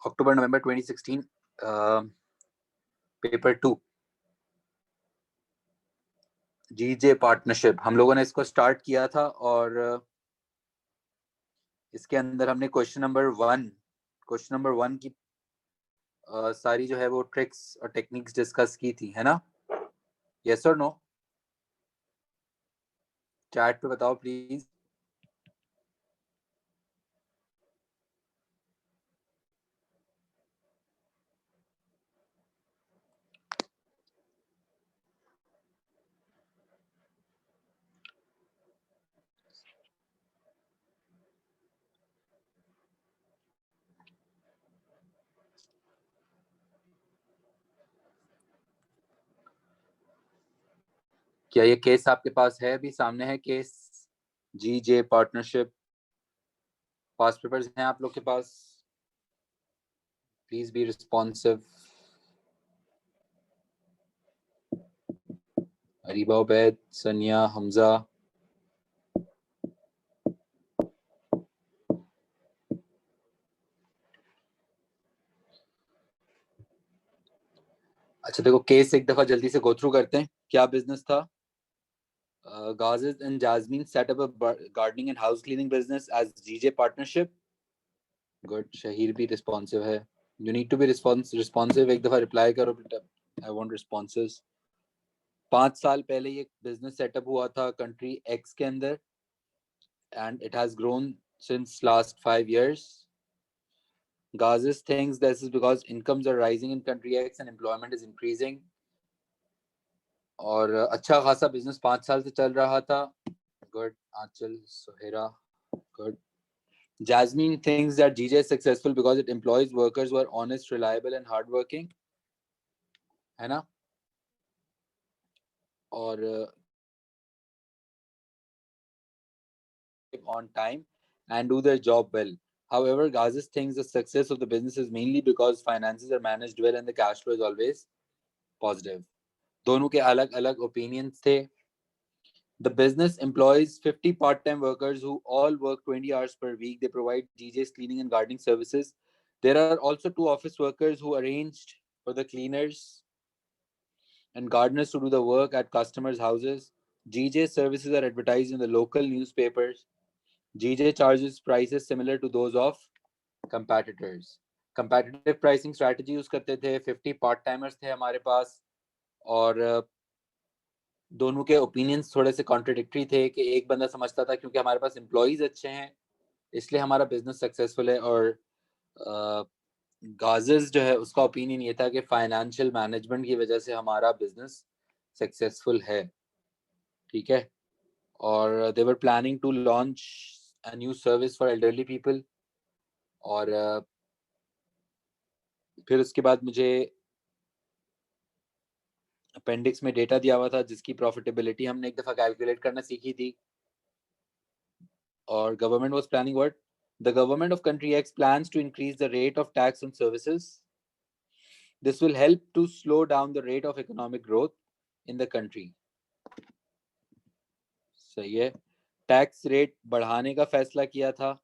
अक्टूबर नवंबर 2016 paper 2 जीजे partnership हम लोगों ने इसको स्टार्ट किया था और इसके अंदर हमने क्वेश्चन नंबर वन की सारी जो है वो ट्रिक्स और टेक्निक्स डिस्कस की थी, है ना? यस और नो? चैट पे बताओ प्लीज। क्या ये केस आपके पास है? अभी सामने है केस जीजे पार्टनरशिप। पास पेपर्स हैं आप लोग के पास? Please be responsive. Areeba Ubaid, Sania, Hamza. अच्छा देखो, केस एक दफा जल्दी से गो थ्रू करते हैं। क्या बिजनेस था? Gazes and Jasmine set up a gardening and house cleaning business as GJ partnership. Good. Shahir भी responsive है. You need to be responsive. एक दफा reply करो बेटा. I want responses. 5 साल पहले ये business setup हुआ था country X के अंदर and it has grown since last 5 years. Gazes thinks this is because incomes are rising in country X and employment is increasing. और अच्छा खासा business 5 साल से चल रहा था. Good. Achal, Sohera. Good. Jasmine thinks that GJ is successful because it employs workers who are honest, reliable, and hardworking. है ना? और on time and do their job well. However, Gazis thinks the success of the business is mainly because finances are managed well and the cash flow is always positive. दोनों के अलग-अलग opinions थे. The business employs 50 part-time workers who all work 20 hours per week. They provide DJs cleaning and gardening services. There are also 2 office workers who arranged for the cleaners and gardeners to do the work at customers' houses. GJ services are advertised in the local newspapers. GJ charges prices similar to those of competitors. Competitive pricing strategy use करते थे. 50 part timers थे हमारे पास और दोनों के opinions थोड़े से contradictory थे कि एक बंदा समझता था क्योंकि हमारे पास एम्प्लॉइज अच्छे हैं इसलिए हमारा बिजनेस सक्सेसफुल है और गाजिस जो है उसका ओपिनियन ये था कि फाइनेंशियल मैनेजमेंट की वजह से हमारा बिजनेस सक्सेसफुल है. ठीक है. और they were planning to launch a new service for elderly people. और फिर उसके बाद मुझे अपेंडिक्स में डेटा दिया हुआ था जिसकी प्रॉफिटेबिलिटी हमने एक दफा कैलकुलेट करना सीखी थी. और government was planning what the government of country X plans to increase the rate of tax on services. This will help to slow down the rate of economic growth in the country. सही है. Tax rate बढ़ाने का फैसला किया था.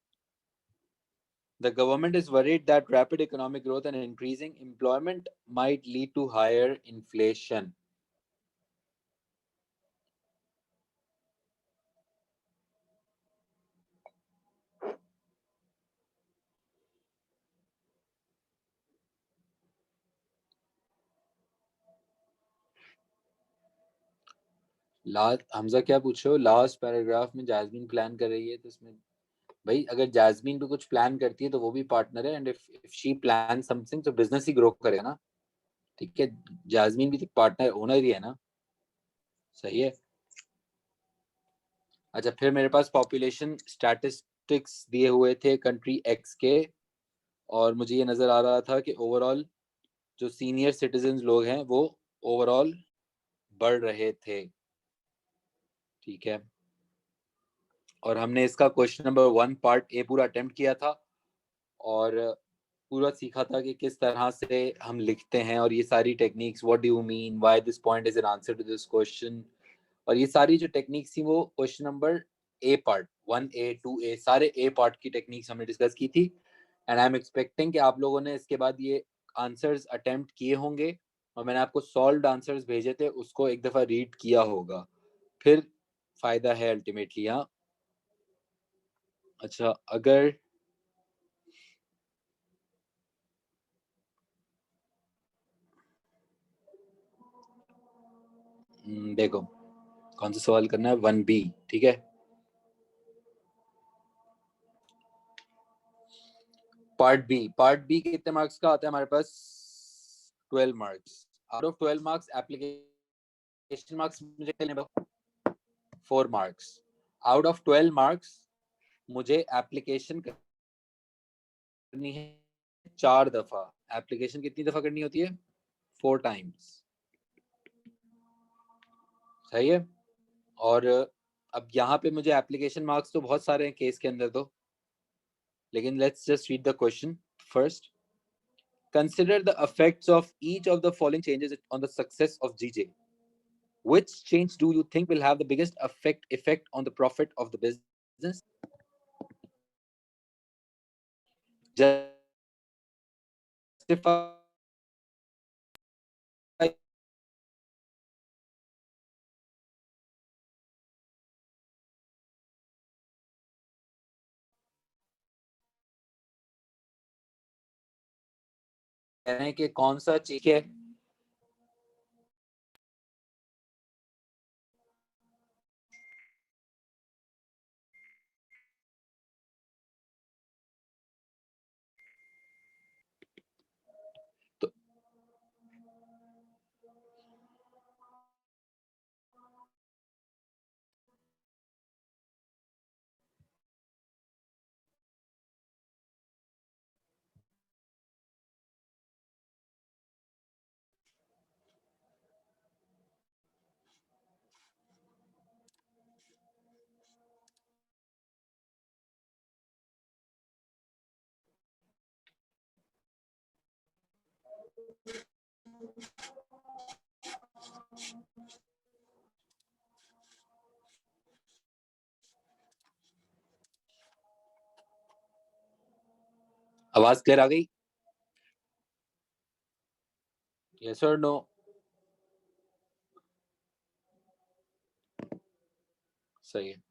The government is worried that rapid economic growth and increasing employment might lead to higher inflation. Last Hamza क्या पूछ रहे हो? लास्ट पैराग्राफ में जैस्मीन प्लान कर रही है तो इसमें भाई अगर जैस्मीन भी कुछ प्लान करती है तो वो भी पार्टनर है and if she plan something तो बिजनेस ही ग्रो करेगा ना. ठीक है. जैस्मीन भी तो पार्टनर ओनर ही है ना. सही है. अच्छा फिर मेरे पास पॉपुलेशन स्टैटिस्टिक्स दिए हुए थे कंट्री एक्स के और मुझे ये नजर आ रहा था कि ओवरऑल जो सीनियर सिटीजन लोग हैं वो ओवरऑल बढ़ रहे थे. ठीक है. और हमने इसका क्वेश्चन नंबर 1 पार्ट ए पूरा अटेम्प्ट किया था और पूरा सीखा था कि किस तरह से हम लिखते हैं और ये सारी techniques what do you mean why this point is an answer to this question. और ये सारी जो टेक्निक्स थी वो question number A part 1A 2A सारे ए पार्ट की टेक्निक्स हमने डिस्कस की थी. एंड आई एम एक्सपेक्टिंग कि आप लोगों ने इसके बाद ये आंसर्स अटेम्प्ट किए होंगे और मैंने आपको सॉल्व्ड आंसर्स भेजे थे, उसको एक दफा रीड किया होगा, फिर फायदा है अल्टीमेटली। हाँ, अच्छा, अगर देखो कौन सा सवाल करना है, 1B, ठीक है। पार्ट बी कितने मार्क्स का आता है हमारे पास? 12 marks. Out of 12 marks application marks मुझे कितने? 4 मार्क्स। आउट ऑफ 12 मार्क्स मुझे एप्लीकेशन करनी है 4 दफा। एप्लीकेशन कितनी दफा करनी होती है? 4 टाइम्स। सही है। और अब यहाँ पे मुझे एप्लीकेशन मार्क्स तो बहुत सारे हैं केस के अंदर तो, लेकिन let's just read the question first. Consider the effects of each of the following changes on the success of GJ. Which change do you think will have the biggest effect on the profit of the business? Justify कह रहे हैं कि कौन सा चीज है? तो आवाज क्लियर आ गई? यस और नो? सही है।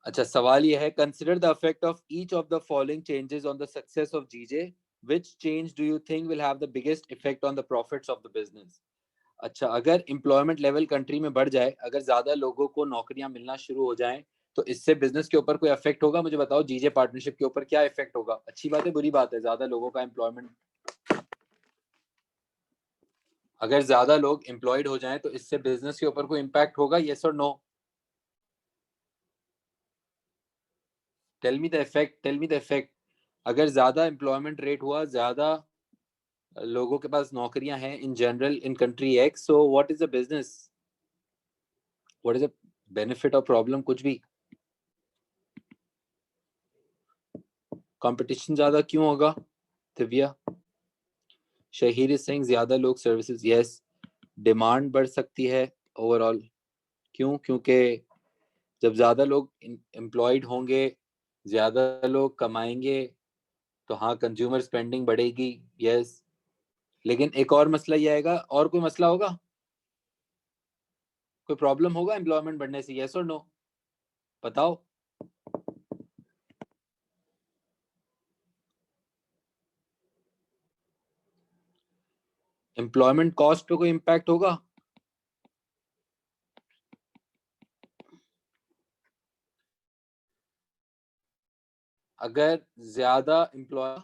अच्छा, सवाल ये है, consider the effect of each of the following changes on the success of GJ. Which change do you think will have the biggest effect on the profits of the business? अच्छा, अगर employment level country में बढ़ जाए, अगर ज्यादा लोगों को नौकरियां मिलना शुरू हो जाएं, तो इससे बिजनेस के ऊपर कोई इफेक्ट होगा? मुझे बताओ, जीजे पार्टनरशिप के ऊपर क्या इफेक्ट होगा? अच्छी बात है, बुरी बात है? ज्यादा लोगों का एम्प्लॉयमेंट, अगर ज्यादा लोग एम्प्लॉयड हो जाएं तो इससे बिजनेस के ऊपर कोई इम्पैक्ट होगा? यस और no? Tell me the effect, tell me the effect. अगर ज्यादा एम्प्लॉयमेंट रेट हुआ, ज्यादा लोगों के पास नौकरियां हैं in general in country x, so what is the business, what is the benefit और प्रॉब्लम? कुछ भी। कंपटीशन ज्यादा क्यों होगा दिव्या? शहीर सिंह, ज्यादा लोग सर्विसेज, यस। डिमांड बढ़ सकती है ओवरऑल। क्यों? क्योंकि जब ज्यादा लोग एम्प्लॉयड होंगे, ज्यादा लोग कमाएंगे, तो हाँ, कंज्यूमर स्पेंडिंग बढ़ेगी, यस। लेकिन एक और मसला ये आएगा, और कोई मसला होगा? कोई प्रॉब्लम होगा एम्प्लॉयमेंट बढ़ने से? यस और नो? बताओ। एम्प्लॉयमेंट कॉस्ट पे कोई इम्पैक्ट होगा? अगर ज्यादा एम्प्लॉय,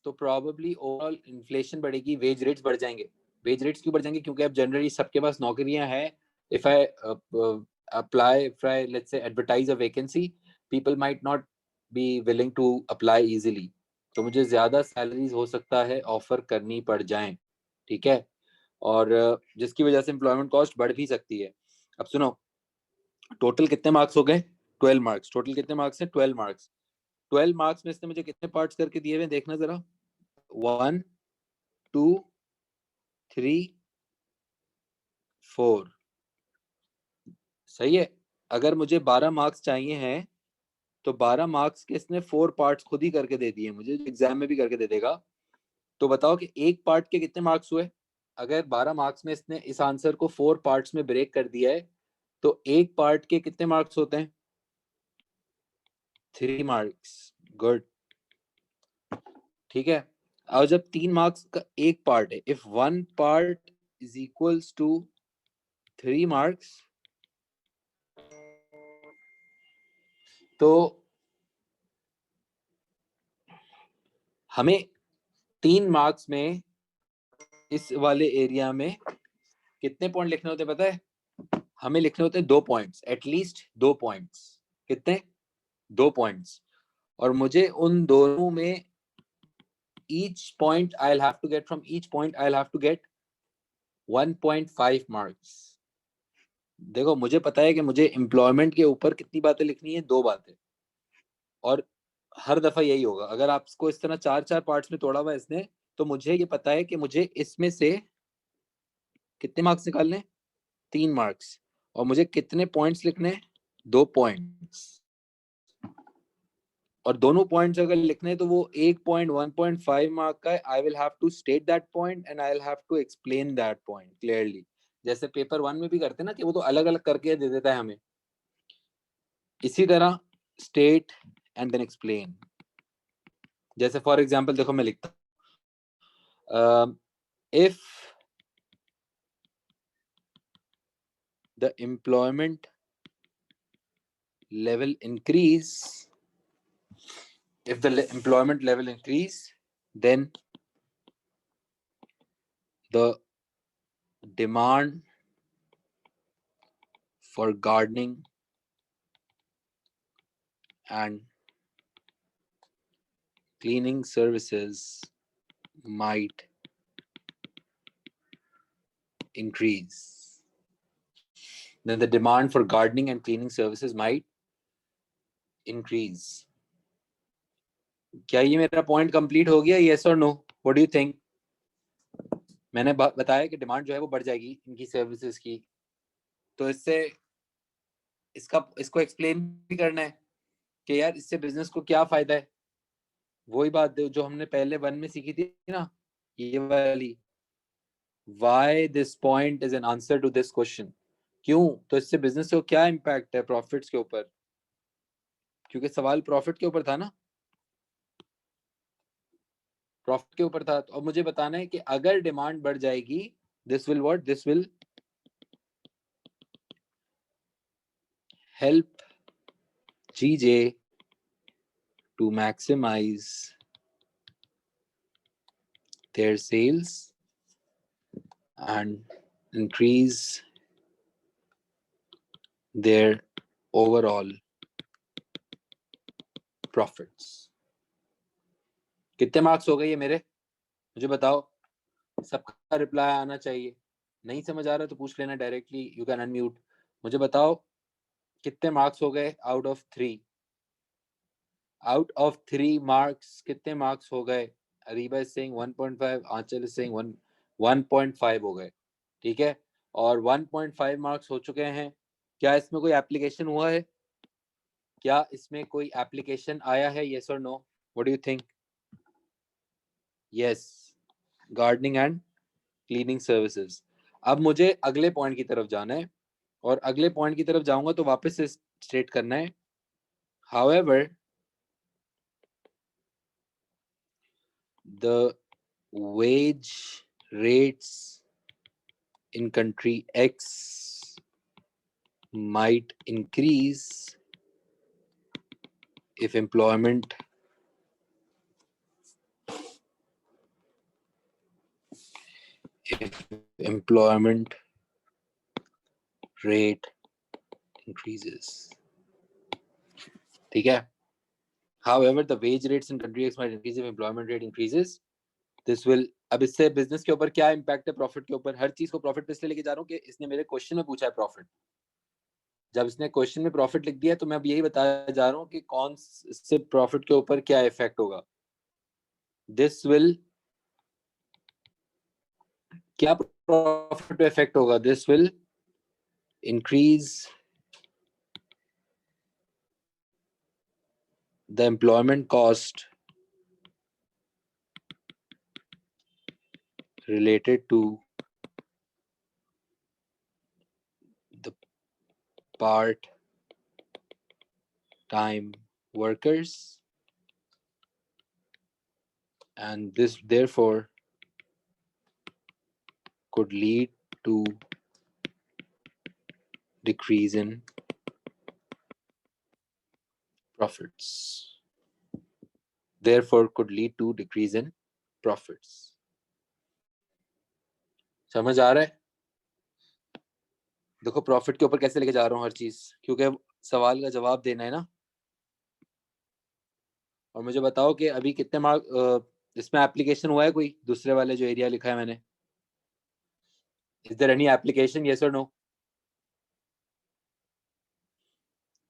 तो प्रॉबेबली ओवरऑल इन्फ्लेशन बढ़ेगी, वेज रेट्स बढ़ जाएंगे। वेज रेट्स क्यों बढ़ जाएंगे? क्योंकि अब जनरली सबके पास नौकरियां हैं। If I apply, if I let's say advertise a vacancy, people might not be willing to apply easily, तो मुझे ज्यादा सैलरीज हो सकता है ऑफर करनी पड़ जाएं, ठीक है। और जिसकी वजह से एम्प्लॉयमेंट कॉस्ट बढ़ भी सकती है। अब सुनो, टोटल कितने मार्क्स हो गए? 12 मार्क्स। टोटल कितने मार्क्स हैं? 12 मार्क्स। 12 मार्क्स में इसने मुझे कितने पार्ट्स करके दिए हुए, देखना जरा। 1, 2, 3, 4। सही है। अगर मुझे 12 मार्क्स चाहिए हैं, तो 12 मार्क्स के इसने 4 पार्ट्स खुद ही करके दे दिए मुझे, एग्जाम में भी करके दे देगा। तो बताओ कि एक पार्ट के कितने मार्क्स हुए? अगर 12 मार्क्स में इसने इस आंसर को 4 पार्ट्स में ब्रेक कर दिया है तो एक पार्ट के कितने मार्क्स होते हैं? 3 मार्क्स। गुड, ठीक है। और जब 3 मार्क्स का एक पार्ट है, if 1 part is equals to 3 marks, तो हमें 3 मार्क्स में इस वाले एरिया में कितने पॉइंट लिखने होते हैं पता है? हमें लिखने होते हैं 2 पॉइंट्स, एटलीस्ट 2 पॉइंट्स। कितने? 2 पॉइंट्स। और मुझे उन दोनों में each point I'll have to get, from each point I'll have to get 1.5 marks. देखो मुझे पता है कि मुझे एम्प्लॉयमेंट के ऊपर कितनी बातें लिखनी है, 2 बातें। और हर दफा यही होगा, अगर आपको इस तरह 4-4 पार्ट्स में तोड़ा हुआ है इसने, तो मुझे ये पता है कि मुझे इसमें से कितने मार्क्स निकालने? 3 मार्क्स। और मुझे कितने पॉइंट्स लिखने? 2 पॉइंट्स। और दोनों पॉइंट्स अगर लिखने तो वो 1.1.5 मार्क का है। I will have to state that point and I will have to explain that point clearly, जैसे पेपर 1 में भी करते हैं ना कि वो तो अलग अलग करके दे देता है हमें। इसी तरह स्टेट एंड देन एक्सप्लेन। जैसे फॉर एग्जांपल देखो मैं लिखता हूं, if the employment level increase, if the employment level increase, then the demand for gardening and cleaning services might increase. Then the demand for gardening and cleaning services might increase. क्या ये मेरा point complete हो गया? Yes और no? What do you think? मैंने बताया कि demand जो है वो बढ़ जाएगी इनकी सर्विसेज की, तो इससे इसको एक्सप्लेन भी करना है कि यार इससे बिजनेस को क्या फायदा है। वही बात जो हमने पहले 1 में सीखी थी ना, ये वाली, why this point is an answer to this question। क्यों? तो इससे बिजनेस को क्या इम्पैक्ट है प्रॉफिट्स के ऊपर? क्योंकि सवाल प्रॉफिट के ऊपर था ना, प्रॉफिट के ऊपर था। और मुझे बताना है कि अगर डिमांड बढ़ जाएगी, this will what? This will help GJ to maximise their sales and increase their overall profits। कितने मार्क्स हो गए ये मेरे? मुझे बताओ, सबका रिप्लाई आना चाहिए। नहीं समझ आ रहा तो पूछ लेना डायरेक्टली, यू कैन अनम्यूट। मुझे बताओ कितने मार्क्स हो गए out of 3? Out of 3 marks कितने मार्क्स हो गए? Areeba is saying 1.5, Anchal is saying 1.5 हो गए, ठीक है। और 1.5 मार्क्स हो चुके हैं। क्या इसमें कोई एप्लीकेशन हुआ है? क्या इसमें कोई एप्लीकेशन आया है? यस और no? What do you think? Yes, gardening and cleaning services. अब मुझे अगले पॉइंट की तरफ जाना है, और अगले पॉइंट की तरफ जाऊंगा तो वापस से स्टेट करना है, however the wage rates in country X might increase if employment rate increases, ठीक है। however the wage rates in country X might increase if employment rate increases, this will, अब इससे बिजनेस के ऊपर क्या इम्पैक्ट है प्रॉफिट के ऊपर? हर चीज को प्रॉफिट पे इसलिए लेके जा रहा हूँ कि इसने मेरे क्वेश्चन में पूछा है प्रॉफिट। जब इसने क्वेश्चन में प्रॉफिट लिख दिया तो मैं अब यही बताया जा रहा हूँ कि कौन से प्रॉफिट के ऊपर क्या इफेक्ट होगा। दिस विल, क्या प्रॉफिट पे इफेक्ट होगा? This will increase the employment cost related to the part-time workers, and this therefore could lead to decrease in profits. Therefore could lead to decrease in profits. समझ आ रहा है? देखो profit के ऊपर कैसे लेके जा रहा हूँ हर चीज, क्योंकि सवाल का जवाब देना है ना। और मुझे बताओ कि अभी कितने मार्क इसमें एप्लीकेशन हुआ है कोई दूसरे वाले जो एरिया लिखा है मैंने? Is there any application, yes और नो?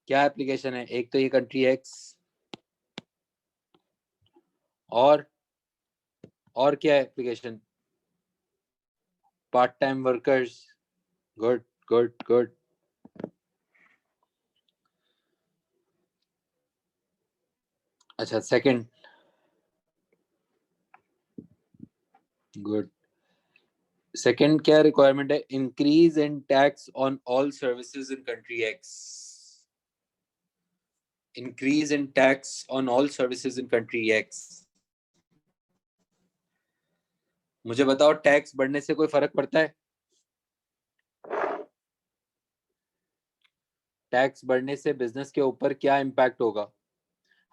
क्या एप्लीकेशन है? एक तो ये कंट्री एक्स, और क्या है application? Part time workers. Good good good. अच्छा सेकंड, गुड। सेकंड क्या रिक्वायरमेंट है? Increase in tax on all services in country X. Increase in tax on all services in country X. मुझे बताओ tax बढ़ने से कोई फर्क पड़ता है? टैक्स बढ़ने से बिजनेस के ऊपर क्या इम्पैक्ट होगा?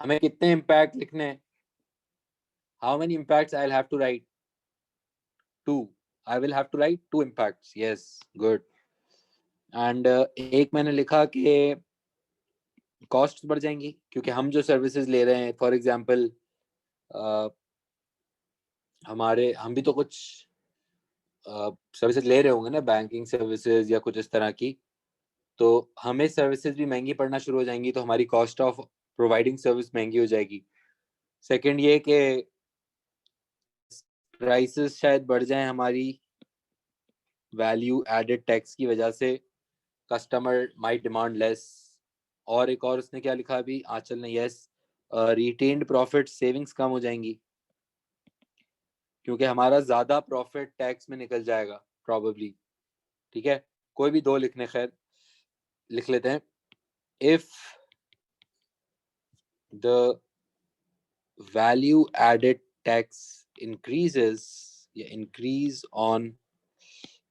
हमें कितने इम्पैक्ट लिखने हैं? How many impacts I will have to write? 2। I will have to write 2 impacts, yes good. And एक मैंने लिखा कि कॉस्ट बढ़ जाएंगी क्योंकि हम जो सर्विसेज ले रहे हैं, फॉर एग्जांपल हम भी तो कुछ सर्विसेज ले रहे होंगे ना, बैंकिंग सर्विसेज या कुछ इस तरह की, तो हमें सर्विसेज भी महंगी पड़ना शुरू हो जाएंगी, तो हमारी कॉस्ट ऑफ प्रोवाइडिंग सर्विस महंगी हो जाएगी। सेकंड ये कि प्राइसेस शायद बढ़ जाएं हमारी वैल्यू एडेड टैक्स की वजह से, कस्टमर माइट डिमांड लेस। और एक और उसने क्या लिखा अभी आंचल ने, यस, रिटेन्ड प्रॉफिट सेविंग्स कम हो जाएंगी क्योंकि हमारा ज्यादा प्रॉफिट टैक्स में निकल जाएगा प्रॉबेबली। ठीक है, कोई भी 2 लिखने, खैर लिख लेते हैं। If the value added tax increases, increase on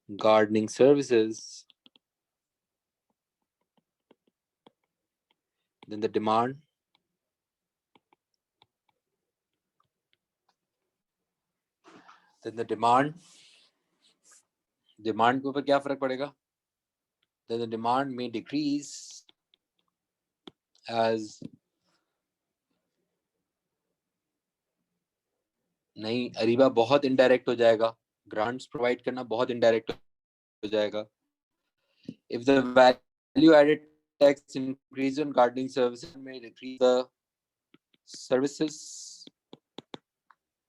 gardening services, then the demand demand के ऊपर क्या फर्क पड़ेगा? then the demand may decrease as नहीं अरीबा, बहुत इनडायरेक्ट हो जाएगा, ग्रांट्स प्रोवाइड करना बहुत इनडायरेक्ट हो जाएगा। if the value added tax increase on gardening services may decrease, the services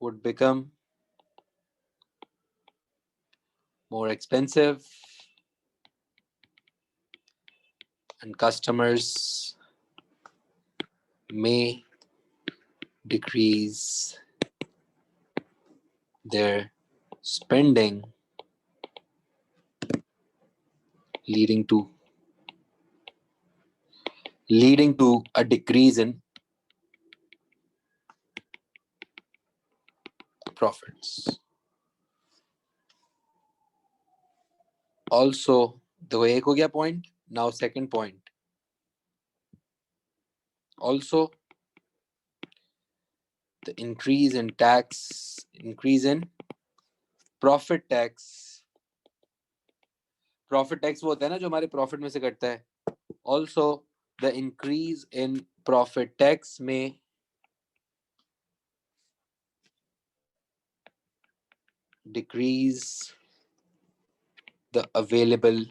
would become more expensive and customers may decrease their spending, leading to a decrease in profits. Also, the एक हो गया point. Now second point. Also, the increase in profit tax. Profit tax वो होता है ना जो हमारे profit में से कटता है. Also, the increase in profit tax may decrease the available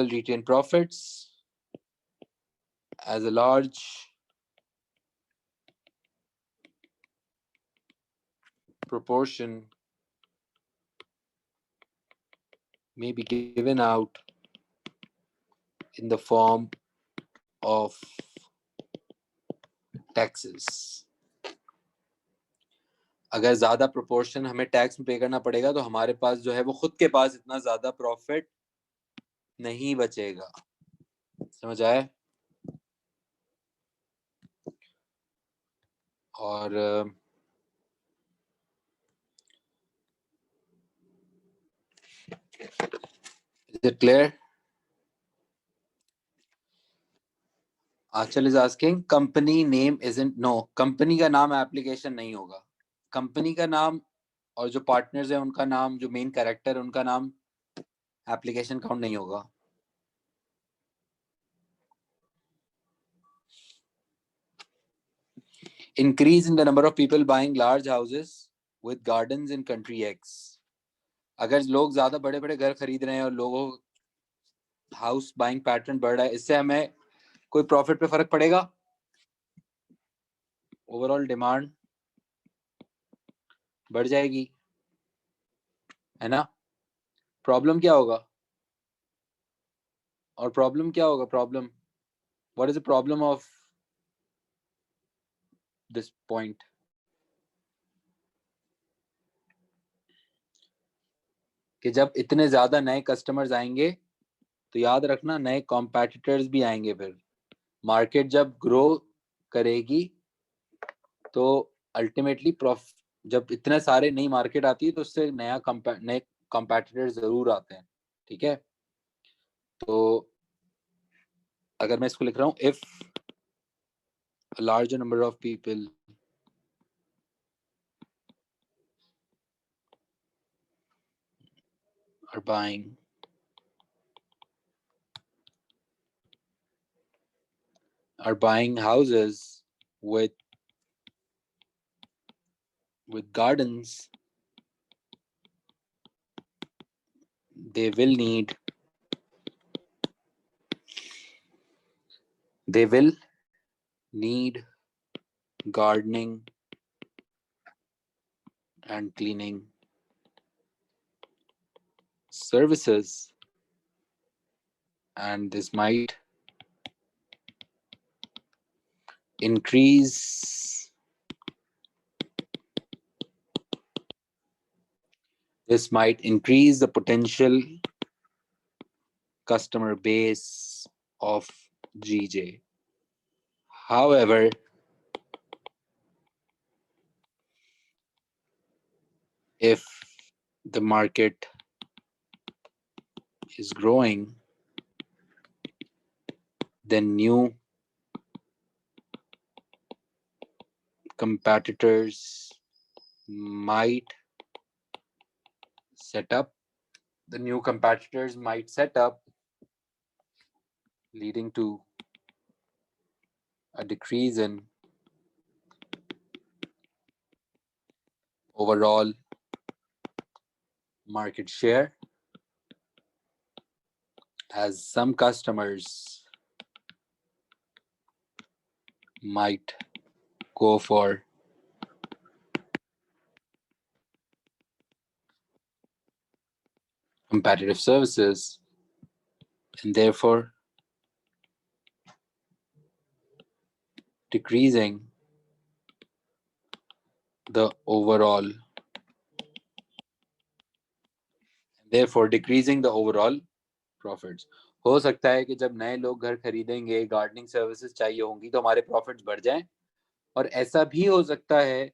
retained profits as a large proportion may be given out in the form of taxes. अगर ज्यादा प्रोपोर्शन हमें टैक्स पे करना पड़ेगा तो हमारे पास जो है वो खुद के पास इतना ज्यादा प्रॉफिट नहीं बचेगा. समझ आए? और is it clear? Achal is asking, company name isn't, no, company का नाम एप्लीकेशन नहीं होगा. कंपनी का नाम और जो पार्टनर्स है उनका नाम, जो मेन कैरेक्टर उनका नाम एप्लीकेशन काउंट नहीं होगा. Increase in the number of people buying large houses with gardens in country X. अगर लोग ज्यादा बड़े बड़े घर खरीद रहे हैं और लोगों हाउस बाइंग पैटर्न बढ़ रहा है, इससे हमें कोई प्रॉफिट पे फर्क पड़ेगा? ओवरऑल डिमांड बढ़ जाएगी, है ना? प्रॉब्लम क्या होगा? और प्रॉब्लम क्या होगा? Problem, what is the problem of this point? कि जब इतने ज्यादा नए कस्टमर्स आएंगे तो याद रखना नए कॉम्पिटिटर्स भी आएंगे. फिर मार्केट जब ग्रो करेगी तो अल्टीमेटली जब इतने सारे नई मार्केट आती है तो उससे नए कॉम्पिटिटर्स जरूर आते हैं. ठीक है? तो अगर मैं इसको लिख रहा हूँ, if a larger number of people are buying houses with gardens, they will need gardening and cleaning services, and this might increase the potential customer base of GJ. However, if the market is growing, then new competitors might set up, leading to a decrease in overall market share, as some customers might go for competitive services and therefore decreasing the overall profits. हो सकता है कि जब नए लोग घर खरीदेंगे, gardening services चाहिए होंगी तो हमारे प्रॉफिट्स बढ़ जाएं, और ऐसा भी हो सकता है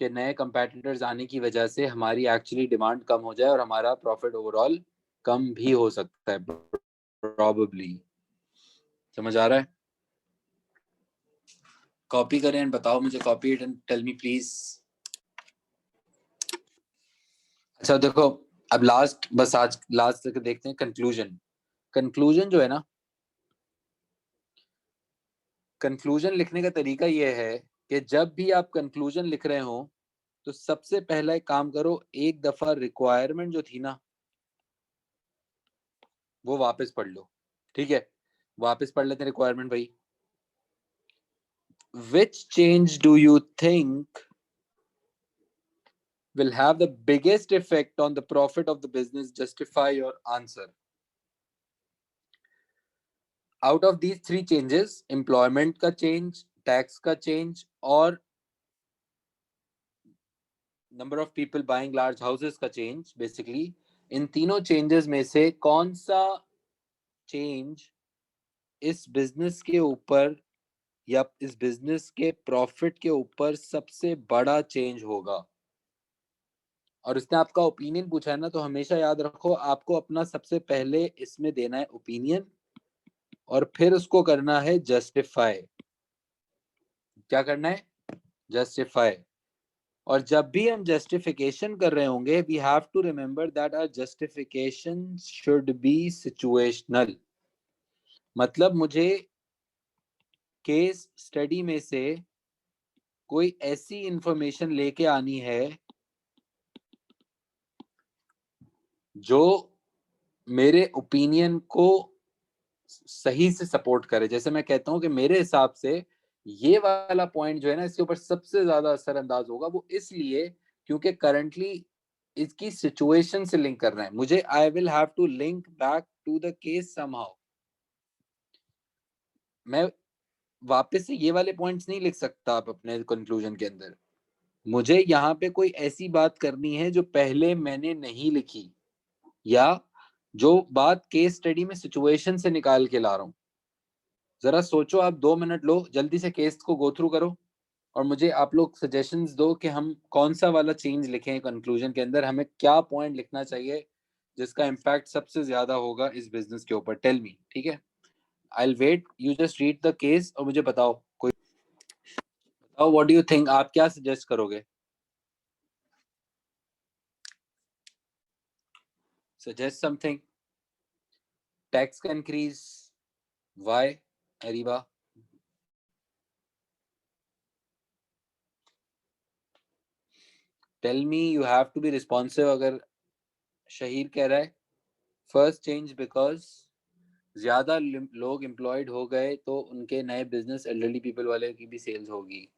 कि नए कंपेटिटर्स आने की वजह से हमारी एक्चुअली डिमांड कम हो जाए और हमारा प्रॉफिट ओवरऑल कम भी हो सकता है, प्रॉबेबली. समझ आ रहा है? कॉपी करें एंड बताओ मुझे, copy it and tell me please. अच्छा देखो, अब लास्ट तक देखते हैं कंक्लूजन जो है ना, कंक्लूजन लिखने का तरीका ये है कि जब भी आप कंक्लूजन लिख रहे हो तो सबसे पहला एक काम करो, एक दफा रिक्वायरमेंट जो थी ना वो वापस पढ़ लो. ठीक है? वापस पढ़ लेते हैं रिक्वायरमेंट भाई. Which change do you think will have the biggest effect on the profit of the business? Justify your answer. Out of these three changes, employment का change, tax का change और number of people buying large houses का change, basically इन तीनों changes में से कौन सा change इस business के ऊपर या इस business के profit के ऊपर सबसे बड़ा change होगा? और इसने आपका ओपिनियन पूछा है ना, तो हमेशा याद रखो आपको अपना सबसे पहले इसमें देना है ओपिनियन और फिर उसको करना है जस्टिफाई. क्या करना है? जस्टिफाई. और जब भी हम जस्टिफिकेशन कर रहे होंगे, we have to remember that our justification should be situational. मतलब मुझे केस स्टडी में से कोई ऐसी इंफॉर्मेशन लेके आनी है जो मेरे ओपिनियन को सही से सपोर्ट करे. जैसे मैं कहता हूं कि मेरे हिसाब से ये वाला पॉइंट जो है ना, इसके ऊपर सबसे ज्यादा असरअंदाज होगा. वो इसलिए क्योंकि करंटली इसकी सिचुएशन से लिंक कर रहे हैं मुझे. I will have to link back to the case somehow. मैं वापस से ये वाले पॉइंट्स नहीं लिख सकता आप अपने कंक्लूजन के अंदर. मुझे यहाँ पे कोई ऐसी बात करनी है जो पहले मैंने नहीं लिखी, या जो बात केस स्टडी में सिचुएशन से निकाल के ला रहा हूं. जरा सोचो, आप 2 मिनट लो, जल्दी से केस को गो थ्रू करो और मुझे आप लोग सजेशंस दो कि हम कौन सा वाला चेंज लिखें कंक्लूजन के अंदर. हमें क्या पॉइंट लिखना चाहिए जिसका इम्पैक्ट सबसे ज्यादा होगा इस बिजनेस के ऊपर. Tell me. ठीक है, I will wait. You just read the case और मुझे बताओ. कोई बताओ, व्हाट डू यू थिंक? आप क्या सजेस्ट करोगे? Suggest something. टैक्स का increase. Why? Areeba. Tell me. You have to be responsive. अगर शहीर कह रहा है फर्स्ट चेंज बिकॉज ज्यादा लोग एम्प्लॉयड हो गए तो उनके नए बिजनेस एल्डरली पीपल वाले की भी सेल्स होगी.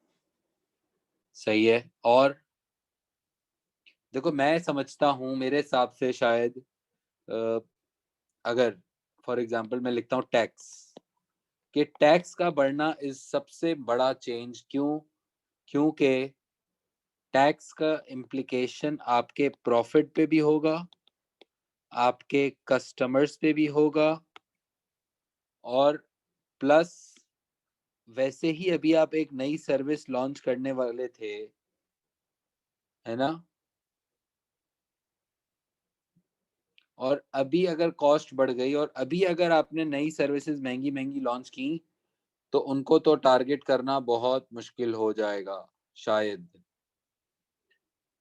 सही है. और देखो, मैं समझता हूँ मेरे हिसाब से शायद अगर फॉर एग्जांपल मैं लिखता हूँ टैक्स, कि टैक्स का बढ़ना इस सबसे बड़ा चेंज. क्यों? क्योंकि टैक्स का इम्प्लीकेशन आपके प्रॉफिट पे भी होगा, आपके कस्टमर्स पे भी होगा, और प्लस वैसे ही अभी आप एक नई सर्विस लॉन्च करने वाले थे, है ना? और अभी अगर कॉस्ट बढ़ गई और अभी अगर आपने नई सर्विसेज महंगी महंगी लॉन्च की, तो उनको तो टारगेट करना बहुत मुश्किल हो जाएगा शायद.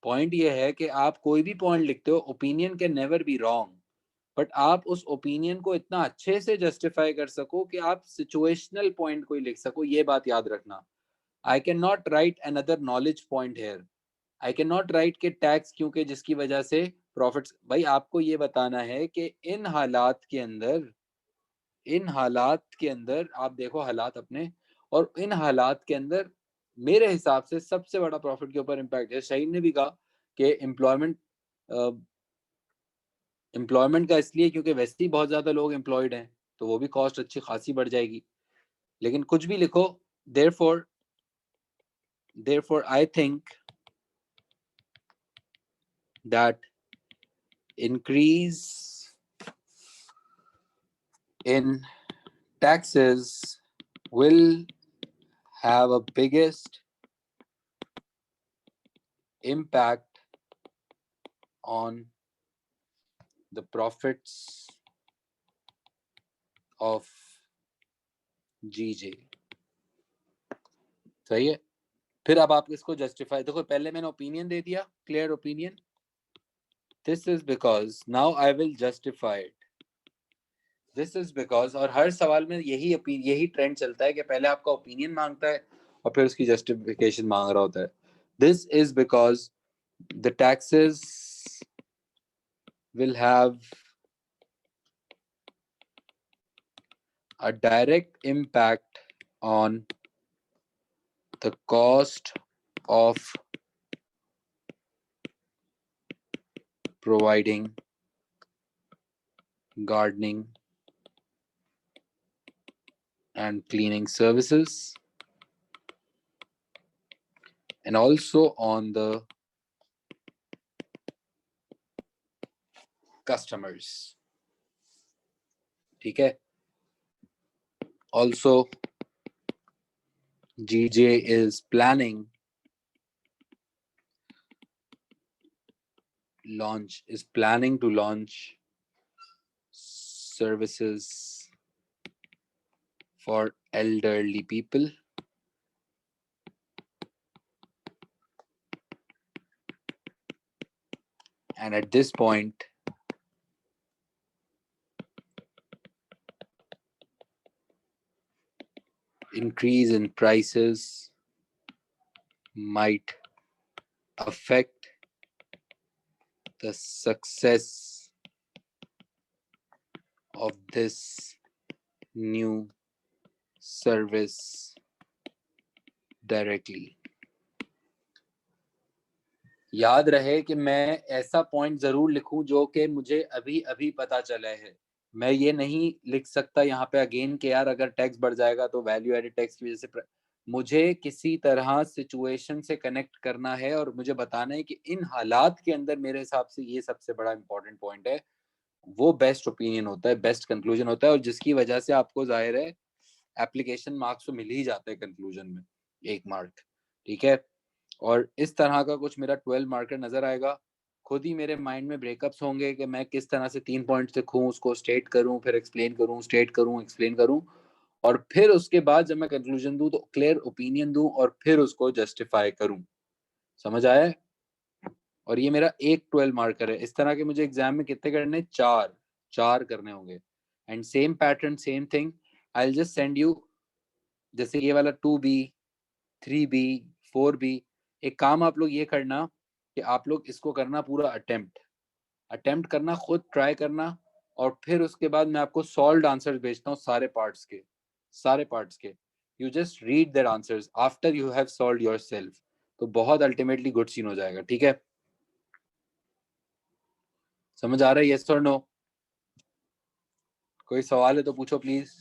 पॉइंट ये है कि आप कोई भी पॉइंट लिखते हो, opinion can never be wrong, but आप उस ओपिनियन को इतना अच्छे से जस्टिफाई कर सको कि आप सिचुएशनल पॉइंट को ही लिख सको. ये बात याद रखना. I can not right another knowledge point here. I can not right के टैक्स क्योंकि जिसकी वजह से प्रॉफिट्स. भाई आपको ये बताना है कि इन हालात के अंदर आप देखो हालात अपने, और इन हालात के अंदर मेरे हिसाब से सबसे बड़ा प्रॉफिट के ऊपर इम्पैक्ट है. शहीन ने भी कहा कि एम्प्लॉयमेंट का इसलिए क्योंकि वैसे ही बहुत ज्यादा लोग एम्प्लॉयड हैं, तो वो भी कॉस्ट अच्छी खासी बढ़ जाएगी. लेकिन कुछ भी लिखो, therefore I think that increase in taxes will have a biggest impact on the profits of GJ. सही है. फिर अब आप इसको जस्टिफाई. देखो, पहले मैंने ओपिनियन दे दिया, clear opinion. This is because, now I will justify it. This is because, और हर सवाल में यही ट्रेंड चलता है कि पहले आपका ओपिनियन मांगता है और फिर उसकी जस्टिफिकेशन मांग रहा होता है. This is because the taxes will have a direct impact on the cost of providing gardening and cleaning services, and also on the customers. ठीक है? Also, GJ is planning to launch services for elderly people, and at this point increase in prices might affect the success of this new service directly. याद रहे कि मैं ऐसा point जरूर लिखूं जो कि मुझे अभी अभी पता चला है. मैं ये नहीं लिख सकता यहाँ पे अगेन कि यार अगर टैक्स बढ़ जाएगा तो वैल्यू एडेड टैक्स की वजह से मुझे किसी तरह सिचुएशन से कनेक्ट करना है और मुझे बताना है कि इन हालात के अंदर मेरे हिसाब से ये सबसे बड़ा इंपॉर्टेंट पॉइंट है. वो बेस्ट ओपिनियन होता है, बेस्ट कंक्लूजन होता है, और जिसकी वजह से आपको जाहिर है एप्लीकेशन मार्क्स तो मिल ही जाते हैं कंक्लूजन में, 1 मार्क. ठीक है? और इस तरह का कुछ मेरा 12 मार्कर नजर आएगा. खुद ही मेरे माइंड में ब्रेकअप्स होंगे कि मैं किस तरह से 3 पॉइंट्स लिखूं, उसको स्टेट करूं, फिर एक्सप्लेन करूं, स्टेट करूं, एक्सप्लेन करूं, और फिर उसके बाद जब मैं कंक्लूजन दूं तो क्लियर ओपिनियन दूं और फिर उसको जस्टिफाई करूं. समझ आया? और ये मेरा एक 12 मार्कर है. इस तरह के मुझे एग्जाम में कितने करने? 4 करने होंगे. And same pattern, same thing, I will just send you. जैसे ये वाला 2B, 3B, 4B, एक काम आप लोग ये करना कि आप लोग इसको करना पूरा अटेम्प्ट करना, खुद ट्राई करना, और फिर उसके बाद मैं आपको सॉल्व्ड आंसर्स भेजता हूँ सारे पार्ट्स के. You just read their answers after you have solved yourself. तो बहुत अल्टीमेटली गुड सीन हो जाएगा. ठीक है? समझ आ रहा है? यस और नो? कोई सवाल है तो पूछो प्लीज.